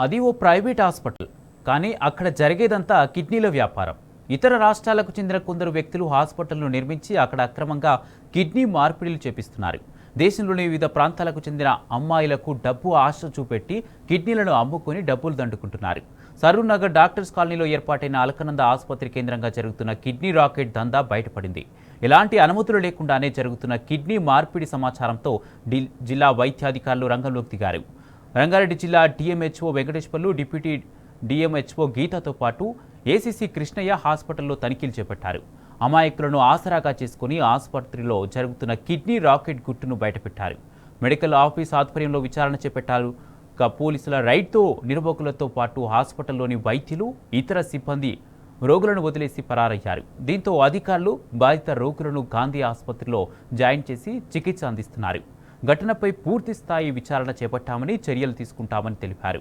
అది ఓ private hospital. కానీ అక్కడ జరిగేదంతా కిడ్నీల వ్యాపారం. ఇతర రాష్ట్రాలకు చెందిన కొందరు వ్యక్తులు హాస్పిటల్ను నిర్మించి అక్కడ అక్రమంగా కిడ్నీ మార్పిడిలు చేపిస్తున్నారు. దేశంలోని వివిధ ప్రాంతాలకు చెందిన అమ్మాయిలకు డబ్బు ఆశ చూపెట్టి కిడ్నీలను అమ్ముకొని డబ్బులు దండుకుంటున్నారు. సరూర్ నగర్ డాక్టర్స్ కాలనీలో ఏర్పాటైన అలకనంద ఆసుపత్రి కేంద్రంగా జరుగుతున్న కిడ్నీ రాకెట్ దందా బయటపడింది. ఎలాంటి అనుమతులు లేకుండానే జరుగుతున్న కిడ్నీ మార్పిడి సమాచారంతో జిల్లా వైద్యాధికారులు రంగంలోకి దిగారు. రంగారెడ్డి జిల్లా డిఎంహెచ్ఓ వెంకటేశ్వర్లు, డిప్యూటీ డిఎంహెచ్ఓ గీతతో పాటు ఏసీసీ కృష్ణయ్య హాస్పిటల్లో తనిఖీలు చేపట్టారు. అమాయకులను ఆసరాగా చేసుకుని ఆసుపత్రిలో జరుగుతున్న కిడ్నీ రాకెట్ గుట్టును బయటపెట్టారు. మెడికల్ ఆఫీస్ ఆధ్వర్యంలో విచారణ చేపట్టారు. పోలీసుల రైడ్తో నిర్వాహకులతో పాటు హాస్పిటల్లోని వైద్యులు, ఇతర సిబ్బంది రోగులను వదిలేసి పరారయ్యారు. దీంతో అధికారులు బాధిత రోగులను గాంధీ ఆసుపత్రిలో జాయిన్ చేసి చికిత్స అందిస్తున్నారు. ఘటనపై పూర్తి స్థాయి విచారణ చేపట్టామని, చర్యలు తీసుకుంటామని తెలిపారు.